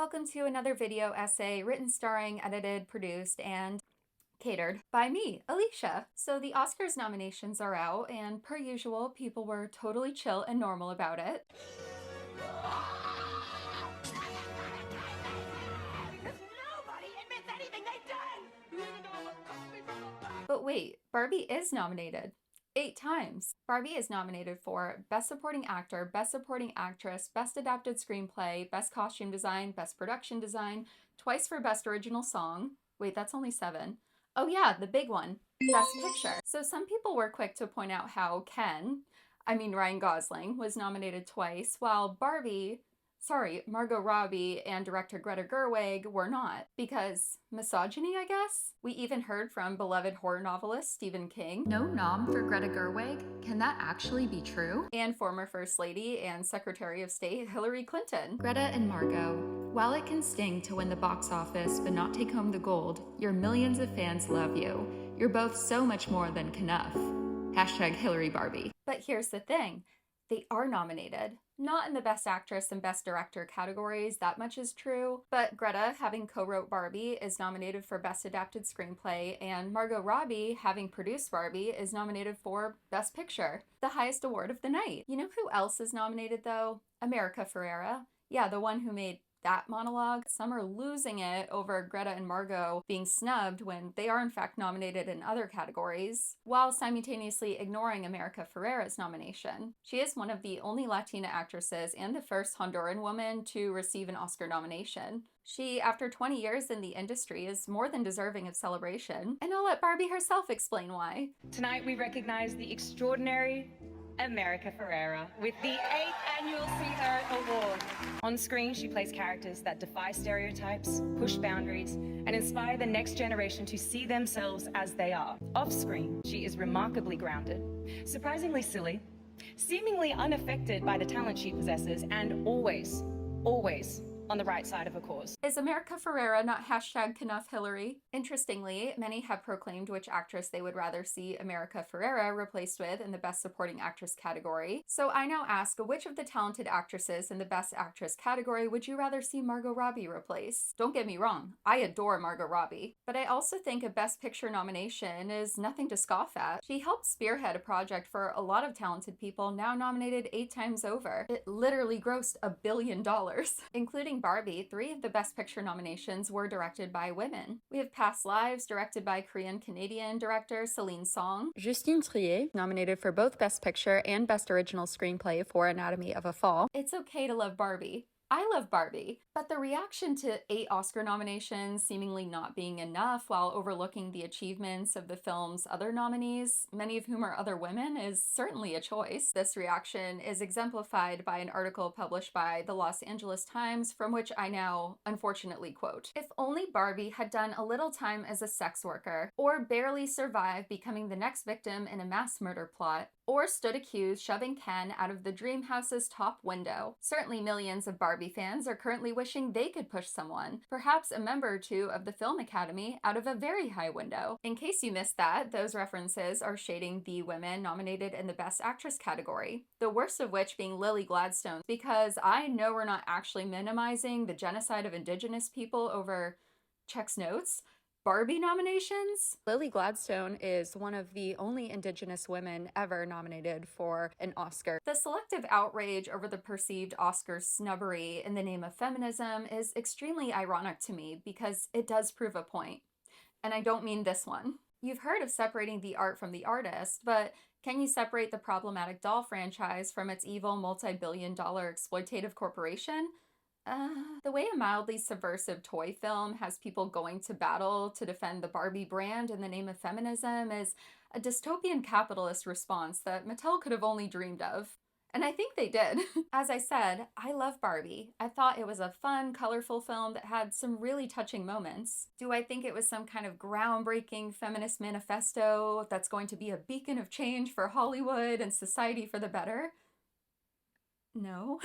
Welcome to another video essay written, starring, edited, produced, and catered by me, Alicia. So the Oscars nominations are out, and per usual, people were totally chill and normal about it. But wait, Barbie is nominated. 8 times. Barbie is nominated for Best Supporting Actor, Best Supporting Actress, Best Adapted Screenplay, Best Costume Design, Best Production Design, twice for Best Original Song. Wait, that's only 7. Oh yeah, the big one, Best Picture. So some people were quick to point out how Ryan Gosling, was nominated twice, while Margot Robbie and director Greta Gerwig were not, because misogyny, I guess? We even heard from beloved horror novelist Stephen King. No nom for Greta Gerwig? Can that actually be true? And former First Lady and Secretary of State Hillary Clinton. Greta and Margot, while it can sting to win the box office but not take home the gold, your millions of fans love you. You're both so much more than Knuff. Hashtag Hillary Barbie. But here's the thing. They are nominated. Not in the Best Actress and Best Director categories, that much is true, but Greta, having co-wrote Barbie, is nominated for Best Adapted Screenplay, and Margot Robbie, having produced Barbie, is nominated for Best Picture, the highest award of the night. You know who else is nominated, though? America Ferrera. Yeah, the one who made that monologue. Some are losing it over Greta and Margot being snubbed when they are in fact nominated in other categories, while simultaneously ignoring America Ferrera's nomination. She is one of the only Latina actresses and the first Honduran woman to receive an Oscar nomination. She, after 20 years in the industry, is more than deserving of celebration, and I'll let Barbie herself explain why. Tonight we recognize the extraordinary America Ferrera with the 8th Annual CERT Award. On screen, she plays characters that defy stereotypes, push boundaries, and inspire the next generation to see themselves as they are. Off screen, she is remarkably grounded, surprisingly silly, seemingly unaffected by the talent she possesses, and always on the right side of a cause. Is America Ferrera not hashtag Knuff Hillary? Interestingly, many have proclaimed which actress they would rather see America Ferrera replaced with in the Best Supporting Actress category. So I now ask, which of the talented actresses in the Best Actress category would you rather see Margot Robbie replace? Don't get me wrong, I adore Margot Robbie, but I also think a Best Picture nomination is nothing to scoff at. She helped spearhead a project for a lot of talented people, now nominated 8 times over. It literally grossed $1 billion, including Barbie. 3 of the Best Picture nominations were directed by women. We have Past Lives, directed by Korean-Canadian director Celine Song. Justine Triet, nominated for both Best Picture and Best Original Screenplay for Anatomy of a Fall. It's okay to love Barbie. I love Barbie, but the reaction to 8 Oscar nominations seemingly not being enough while overlooking the achievements of the film's other nominees, many of whom are other women, is certainly a choice. This reaction is exemplified by an article published by the Los Angeles Times, from which I now unfortunately quote. If only Barbie had done a little time as a sex worker, or barely survived becoming the next victim in a mass murder plot, or stood accused shoving Ken out of the dream house's top window. Certainly millions of Barbie fans are currently wishing they could push someone, perhaps a member or two of the Film Academy, out of a very high window. In case you missed that, those references are shading the women nominated in the Best Actress category, the worst of which being Lily Gladstone, because I know we're not actually minimizing the genocide of Indigenous people over checks notes. Barbie nominations? Lily Gladstone is one of the only Indigenous women ever nominated for an Oscar. The selective outrage over the perceived Oscar snubbery in the name of feminism is extremely ironic to me because it does prove a point. And I don't mean this one. You've heard of separating the art from the artist, but can you separate the problematic doll franchise from its evil multi-billion-dollar exploitative corporation? The way a mildly subversive toy film has people going to battle to defend the Barbie brand in the name of feminism is a dystopian capitalist response that Mattel could have only dreamed of. And I think they did. As I said, I love Barbie. I thought it was a fun, colorful film that had some really touching moments. Do I think it was some kind of groundbreaking feminist manifesto that's going to be a beacon of change for Hollywood and society for the better? No.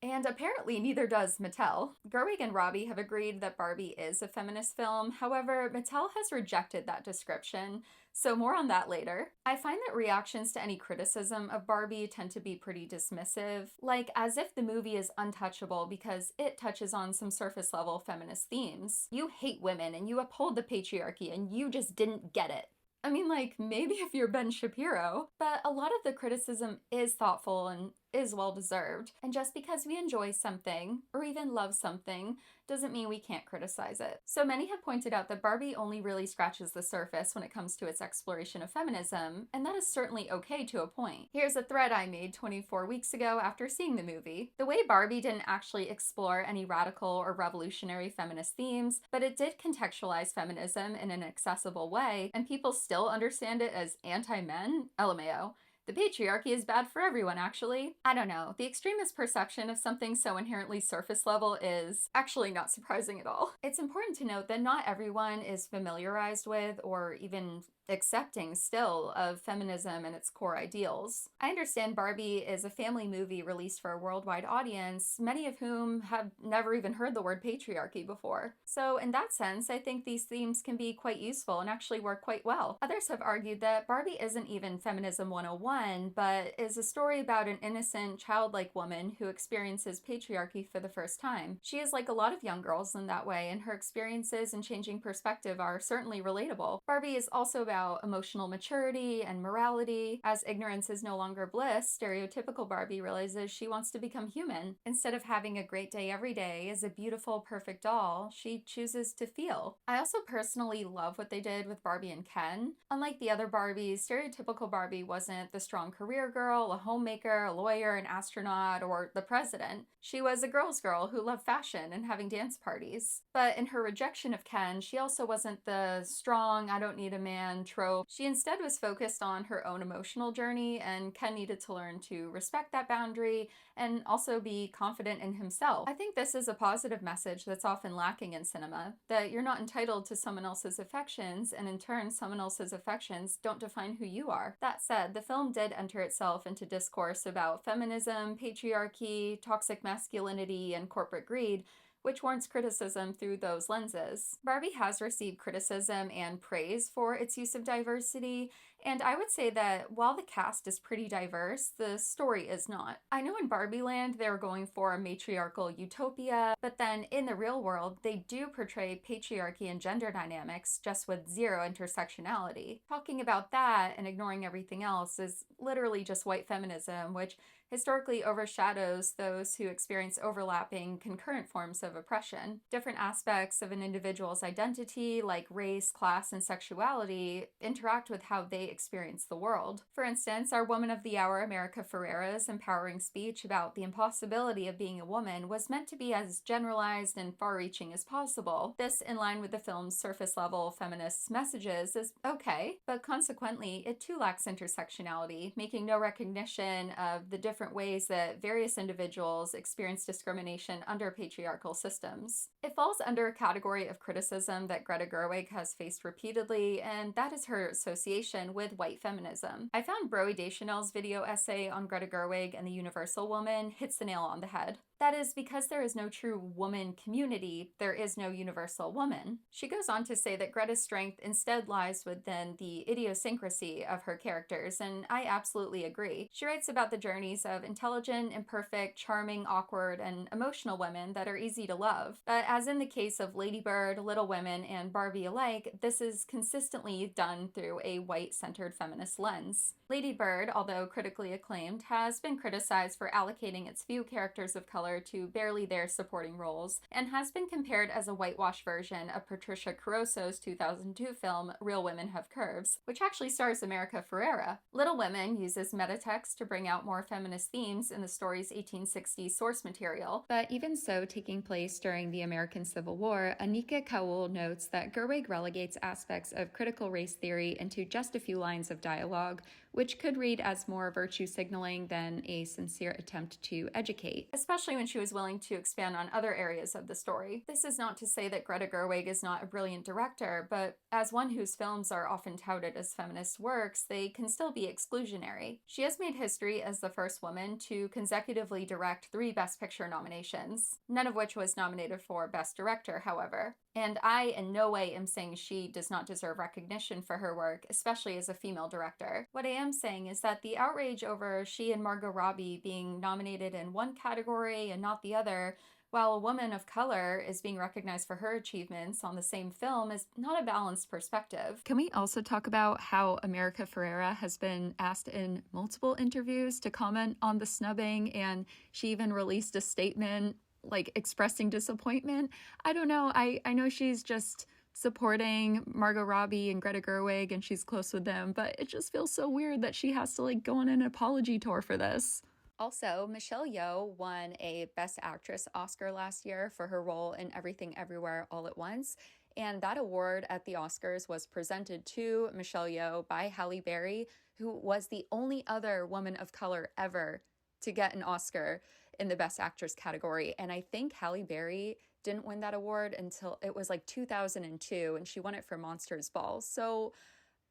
And apparently neither does Mattel. Gerwig and Robbie have agreed that Barbie is a feminist film. However, Mattel has rejected that description, so more on that later. I find that reactions to any criticism of Barbie tend to be pretty dismissive, like as if the movie is untouchable because it touches on some surface level feminist themes. You hate women and you uphold the patriarchy and you just didn't get it. I mean, like, maybe if you're Ben Shapiro, but a lot of the criticism is thoughtful and is well deserved. And just because we enjoy something, or even love something, doesn't mean we can't criticize it. So many have pointed out that Barbie only really scratches the surface when it comes to its exploration of feminism, and that is certainly okay to a point. Here's a thread I made 24 weeks ago after seeing the movie. The way Barbie didn't actually explore any radical or revolutionary feminist themes, but it did contextualize feminism in an accessible way, and people still understand it as anti-men? LMAO. The patriarchy is bad for everyone, actually. I don't know. The extremist perception of something so inherently surface level is actually not surprising at all. It's important to note that not everyone is familiarized with or even accepting still of feminism and its core ideals. I understand Barbie is a family movie released for a worldwide audience, many of whom have never even heard the word patriarchy before. So in that sense, I think these themes can be quite useful and actually work quite well. Others have argued that Barbie isn't even Feminism 101, but is a story about an innocent, childlike woman who experiences patriarchy for the first time. She is like a lot of young girls in that way, and her experiences and changing perspective are certainly relatable. Barbie is also about emotional maturity and morality. As ignorance is no longer bliss, stereotypical Barbie realizes she wants to become human. Instead of having a great day every day as a beautiful, perfect doll, she chooses to feel. I also personally love what they did with Barbie and Ken. Unlike the other Barbies, stereotypical Barbie wasn't the strong career girl, a homemaker, a lawyer, an astronaut, or the president. She was a girl's girl who loved fashion and having dance parties. But in her rejection of Ken, she also wasn't the strong, I don't need a man trope. She instead was focused on her own emotional journey, and Ken needed to learn to respect that boundary and also be confident in himself. I think this is a positive message that's often lacking in cinema, that you're not entitled to someone else's affections, and in turn, someone else's affections don't define who you are. That said, the film did enter itself into discourse about feminism, patriarchy, toxic masculinity, and corporate greed, which warrants criticism through those lenses. Barbie has received criticism and praise for its use of diversity, and I would say that while the cast is pretty diverse, the story is not. I know in Barbie Land they're going for a matriarchal utopia, but then in the real world they do portray patriarchy and gender dynamics just with zero intersectionality. Talking about that and ignoring everything else is literally just white feminism, which historically overshadows those who experience overlapping concurrent forms of oppression. Different aspects of an individual's identity, like race, class, and sexuality, interact with how they experience the world. For instance, our Woman of the Hour, America Ferrera's empowering speech about the impossibility of being a woman was meant to be as generalized and far-reaching as possible. This, in line with the film's surface-level feminist messages, is okay, but consequently, it too lacks intersectionality, making no recognition of the different ways that various individuals experience discrimination under patriarchal systems. It falls under a category of criticism that Greta Gerwig has faced repeatedly, and that is her association with white feminism. I found Broe Deschanel's video essay on Greta Gerwig and the Universal Woman hits the nail on the head. That is, because there is no true woman community, there is no universal woman. She goes on to say that Greta's strength instead lies within the idiosyncrasy of her characters, and I absolutely agree. She writes about the journeys of intelligent, imperfect, charming, awkward, and emotional women that are easy to love. But as in the case of Lady Bird, Little Women, and Barbie alike, this is consistently done through a white-centered feminist lens. Lady Bird, although critically acclaimed, has been criticized for allocating its few characters of color to barely their supporting roles, and has been compared as a whitewashed version of Patricia Caruso's 2002 film Real Women Have Curves, which actually stars America Ferrera. Little Women uses metatext to bring out more feminist themes in the story's 1860s source material, but even so, taking place during the American Civil War, Anika Kaul notes that Gerwig relegates aspects of critical race theory into just a few lines of dialogue, which could read as more virtue signaling than a sincere attempt to educate, especially when she was willing to expand on other areas of the story. This is not to say that Greta Gerwig is not a brilliant director, but as one whose films are often touted as feminist works, they can still be exclusionary. She has made history as the first woman to consecutively direct 3 Best Picture nominations, none of which was nominated for Best Director, however. And I in no way am saying she does not deserve recognition for her work, especially as a female director. What I am saying is that the outrage over she and Margot Robbie being nominated in one category and not the other, while a woman of color is being recognized for her achievements on the same film, is not a balanced perspective. Can we also talk about how America Ferrera has been asked in multiple interviews to comment on the snubbing, and she even released a statement like expressing disappointment? I don't know. I know she's just supporting Margot Robbie and Greta Gerwig and she's close with them, but it just feels so weird that she has to like go on an apology tour for this. Also, Michelle Yeoh won a Best Actress Oscar last year for her role in Everything Everywhere All at Once, and that award at the Oscars was presented to Michelle Yeoh by Halle Berry, who was the only other woman of color ever to get an Oscar in the Best Actress category. And I think Halle Berry didn't win that award until it was like 2002, and she won it for Monsters Ball. So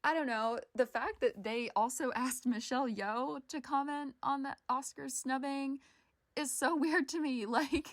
I don't know, the fact that they also asked Michelle Yeoh to comment on the Oscars snubbing is so weird to me. Like,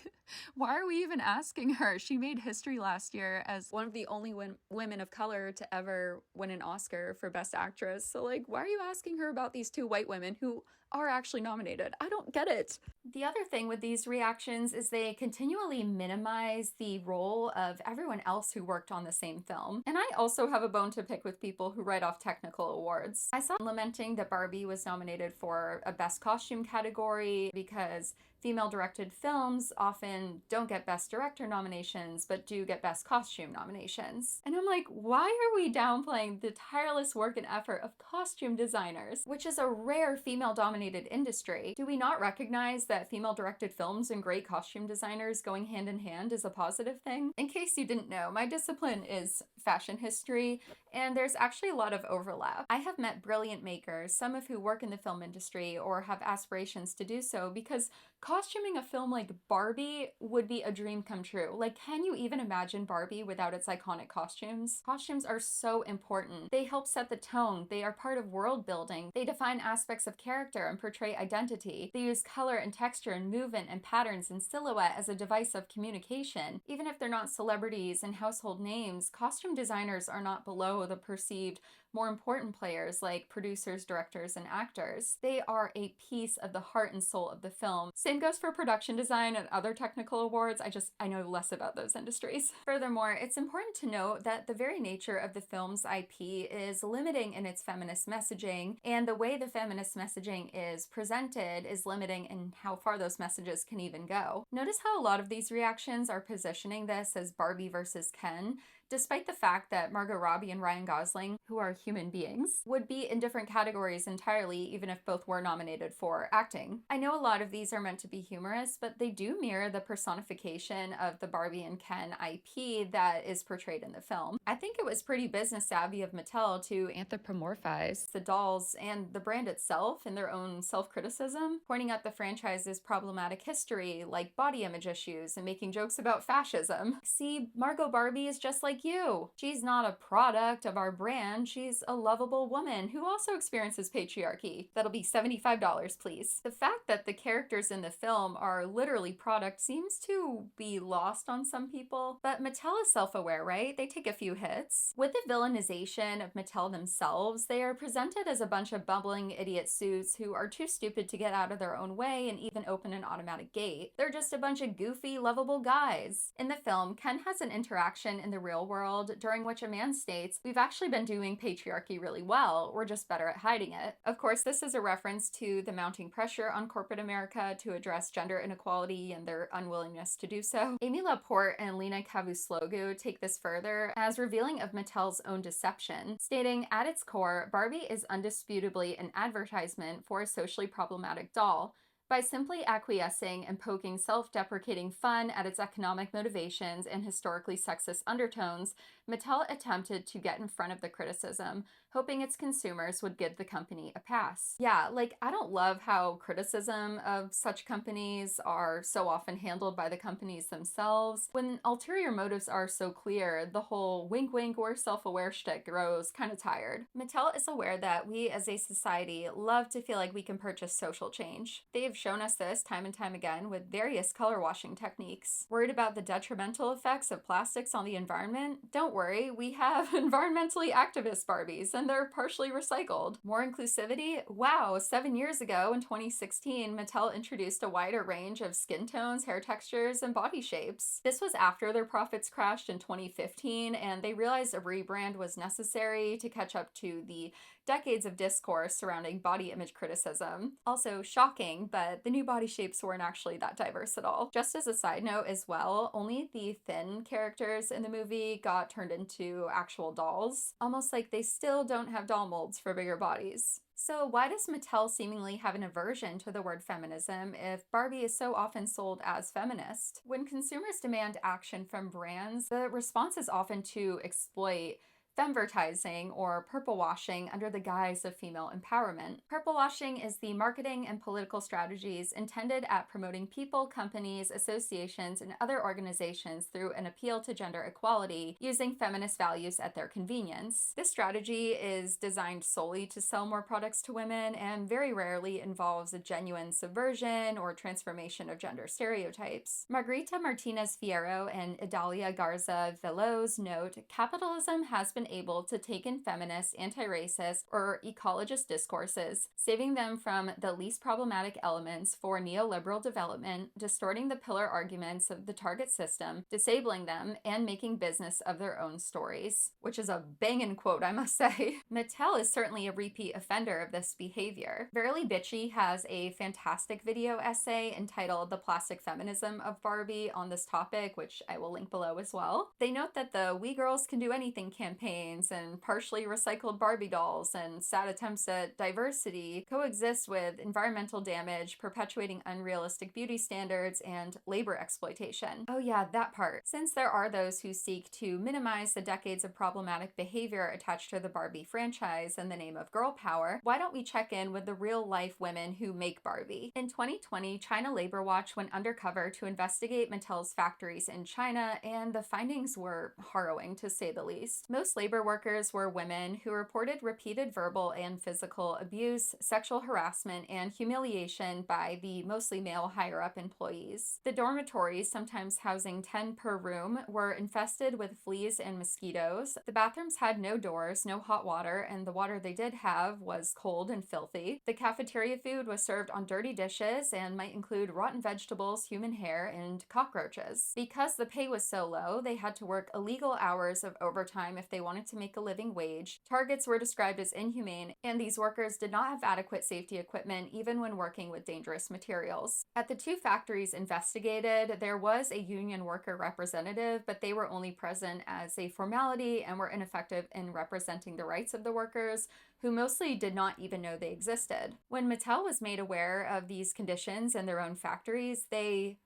why are we even asking her? She made history last year as one of the only women of color to ever win an Oscar for Best Actress. So, like, why are you asking her about these 2 white women who are actually nominated? I don't get it. The other thing with these reactions is they continually minimize the role of everyone else who worked on the same film. And I also have a bone to pick with people who write off technical awards. I saw lamenting that Barbie was nominated for a Best Costume category because female-directed films often don't get Best Director nominations, but do get Best Costume nominations. And I'm like, why are we downplaying the tireless work and effort of costume designers, which is a rare female-dominated industry? Do we not recognize that female-directed films and great costume designers going hand in hand is a positive thing? In case you didn't know, my discipline is fashion history, and there's actually a lot of overlap. I have met brilliant makers, some of who work in the film industry or have aspirations to do so, because costuming a film like Barbie would be a dream come true. Like, can you even imagine Barbie without its iconic costumes? Costumes are so important. They help set the tone. They are part of world building. They define aspects of character and portray identity. They use color and texture and movement and patterns and silhouette as a device of communication. Even if they're not celebrities and household names, costume designers are not below the perceived more important players like producers, directors, and actors. They are a piece of the heart and soul of the film. Same goes for production design and other technical awards. I know less about those industries. Furthermore, it's important to note that the very nature of the film's IP is limiting in its feminist messaging, and the way the feminist messaging is presented is limiting in how far those messages can even go. Notice how a lot of these reactions are positioning this as Barbie versus Ken, despite the fact that Margot Robbie and Ryan Gosling, who are human beings, would be in different categories entirely, even if both were nominated for acting. I know a lot of these are meant to be humorous, but they do mirror the personification of the Barbie and Ken IP that is portrayed in the film. I think it was pretty business savvy of Mattel to anthropomorphize the dolls and the brand itself in their own self-criticism, pointing out the franchise's problematic history, like body image issues, and making jokes about fascism. See, Margot Barbie is just like you. She's not a product of our brand. She's a lovable woman who also experiences patriarchy. That'll be $75, please. The fact that the characters in the film are literally product seems to be lost on some people, but Mattel is self-aware, right? They take a few hits. With the villainization of Mattel themselves, they are presented as a bunch of bumbling idiot suits who are too stupid to get out of their own way and even open an automatic gate. They're just a bunch of goofy, lovable guys. In the film, Ken has an interaction in the real world during which a man states, "We've actually been doing patriarchy really well, we're just better at hiding it." Of course, this is a reference to the mounting pressure on corporate America to address gender inequality and their unwillingness to do so. Amy Laporte and Lena Cavusoglu take this further as revealing of Mattel's own deception, stating, "At its core, Barbie is undisputably an advertisement for a socially problematic doll. By simply acquiescing and poking self-deprecating fun at its economic motivations and historically sexist undertones, Mattel attempted to get in front of the criticism, hoping its consumers would give the company a pass. Yeah, like, I don't love how criticism of such companies are so often handled by the companies themselves. When ulterior motives are so clear, the whole wink wink we're self-aware shtick grows kind of tired. Mattel is aware that we as a society love to feel like we can purchase social change. They've shown us this time and time again with various color washing techniques. Worried about the detrimental effects of plastics on the environment? Don't worry, we have environmentally activist Barbies, and they're partially recycled. More inclusivity? Wow, 7 years ago in 2016, Mattel introduced a wider range of skin tones, hair textures, and body shapes. This was after their profits crashed in 2015, and they realized a rebrand was necessary to catch up to the decades of discourse surrounding body image criticism. Also shocking, but the new body shapes weren't actually that diverse at all. Just as a side note as well, only the thin characters in the movie got turned into actual dolls, almost like they still don't have doll molds for bigger bodies. So why does Mattel seemingly have an aversion to the word feminism if Barbie is so often sold as feminist? When consumers demand action from brands, the response is often to exploit femvertising or purplewashing under the guise of female empowerment. Purplewashing is the marketing and political strategies intended at promoting people, companies, associations, and other organizations through an appeal to gender equality using feminist values at their convenience. This strategy is designed solely to sell more products to women and very rarely involves a genuine subversion or transformation of gender stereotypes. Margarita Martinez-Fierro and Idalia Garza-Veloz note, capitalism has been able to take in feminist, anti-racist, or ecologist discourses, saving them from the least problematic elements for neoliberal development, distorting the pillar arguments of the target system, disabling them, and making business of their own stories. Which is a bangin' quote, I must say. Mattel is certainly a repeat offender of this behavior. Verily Bitchy has a fantastic video essay entitled The Plastic Feminism of Barbie on this topic, which I will link below as well. They note that the We Girls Can Do Anything campaign and partially recycled Barbie dolls and sad attempts at diversity coexist with environmental damage, perpetuating unrealistic beauty standards, and labor exploitation. Oh yeah, that part. Since there are those who seek to minimize the decades of problematic behavior attached to the Barbie franchise in the name of girl power, why don't we check in with the real-life women who make Barbie? In 2020, China Labor Watch went undercover to investigate Mattel's factories in China, and the findings were harrowing, to say the least. Most labor workers were women who reported repeated verbal and physical abuse, sexual harassment, and humiliation by the mostly male higher-up employees. The dormitories, sometimes housing 10 per room, were infested with fleas and mosquitoes. The bathrooms had no doors, no hot water, and the water they did have was cold and filthy. The cafeteria food was served on dirty dishes and might include rotten vegetables, human hair, and cockroaches. Because the pay was so low, they had to work illegal hours of overtime if they wanted to make a living wage. Targets were described as inhumane, and these workers did not have adequate safety equipment even when working with dangerous materials. At the two factories investigated, there was a union worker representative, but they were only present as a formality and were ineffective in representing the rights of the workers, who mostly did not even know they existed. When Mattel was made aware of these conditions in their own factories, they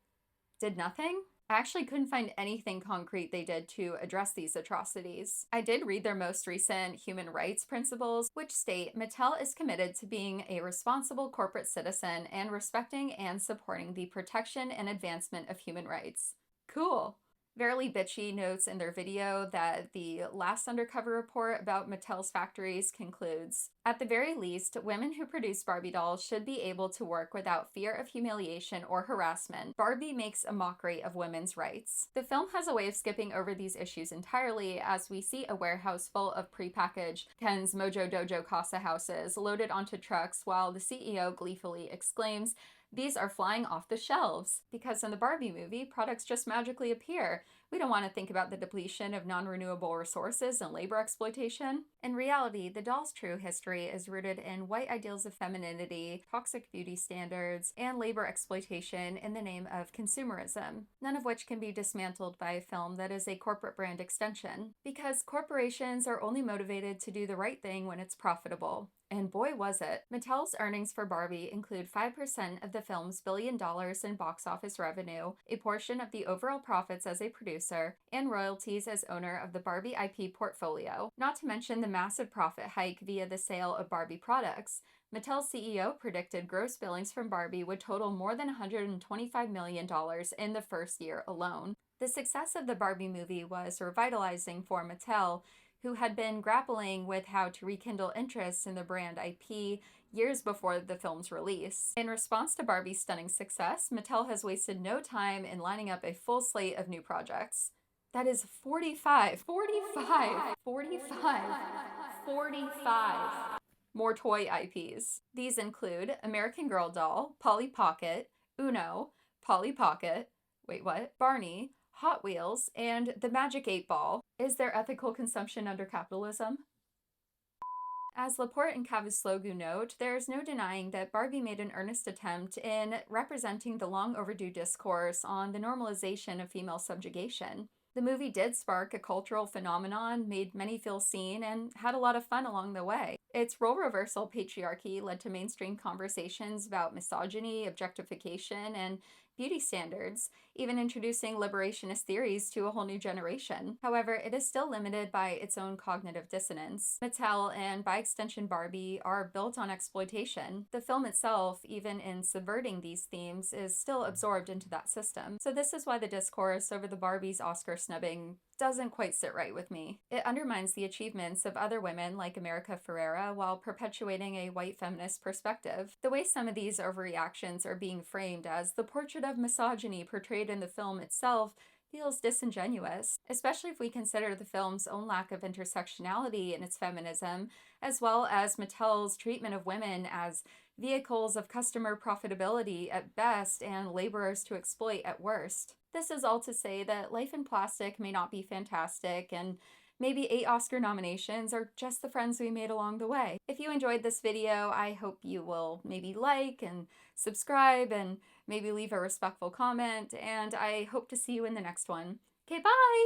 did nothing. I actually couldn't find anything concrete they did to address these atrocities. I did read their most recent human rights principles, which state Mattel is committed to being a responsible corporate citizen and respecting and supporting the protection and advancement of human rights. Cool. Verily Bitchy notes in their video that the last undercover report about Mattel's factories concludes, at the very least, women who produce Barbie dolls should be able to work without fear of humiliation or harassment. Barbie makes a mockery of women's rights. The film has a way of skipping over these issues entirely, as we see a warehouse full of prepackaged Ken's Mojo Dojo Casa houses loaded onto trucks while the CEO gleefully exclaims, "These are flying off the shelves," because in the Barbie movie, products just magically appear. We don't want to think about the depletion of non-renewable resources and labor exploitation. In reality, the doll's true history is rooted in white ideals of femininity, toxic beauty standards, and labor exploitation in the name of consumerism, none of which can be dismantled by a film that is a corporate brand extension. Because corporations are only motivated to do the right thing when it's profitable. And boy was it. Mattel's earnings for Barbie include 5% of the film's $1 billion in box office revenue, a portion of the overall profits as a producer, and royalties as owner of the Barbie IP portfolio, not to mention the massive profit hike via the sale of Barbie products. Mattel's CEO predicted gross billings from Barbie would total more than $125 million in the first year alone. The success of the Barbie movie was revitalizing for Mattel, who had been grappling with how to rekindle interest in the brand IP years before the film's release. In response to Barbie's stunning success, Mattel has wasted no time in lining up a full slate of new projects. That is 45 more toy IPs. These include American Girl Doll, Polly Pocket, Uno, Polly Pocket, Barney, Hot Wheels, and the Magic 8 Ball. Is there ethical consumption under capitalism? As Laporte and Cavusoglu note, there's no denying that Barbie made an earnest attempt in representing the long overdue discourse on the normalization of female subjugation. The movie did spark a cultural phenomenon, made many feel seen, and had a lot of fun along the way. Its role reversal, Patriarchy, led to mainstream conversations about misogyny, objectification, and beauty standards, even introducing liberationist theories to a whole new generation. However, it is still limited by its own cognitive dissonance. Mattel, and by extension Barbie, are built on exploitation. The film itself, even in subverting these themes, is still absorbed into that system. So this is why the discourse over the Barbie's Oscar snubbing doesn't quite sit right with me. It undermines the achievements of other women like America Ferrera while perpetuating a white feminist perspective. The way some of these overreactions are being framed as the portrait of misogyny portrayed in the film itself feels disingenuous, especially if we consider the film's own lack of intersectionality in its feminism, as well as Mattel's treatment of women as vehicles of customer profitability at best and laborers to exploit at worst. This is all to say that life in plastic may not be fantastic, and maybe 8 Oscar nominations are just the friends we made along the way. If you enjoyed this video, I hope you will maybe like and subscribe and maybe leave a respectful comment, and I hope to see you in the next one. Okay, bye!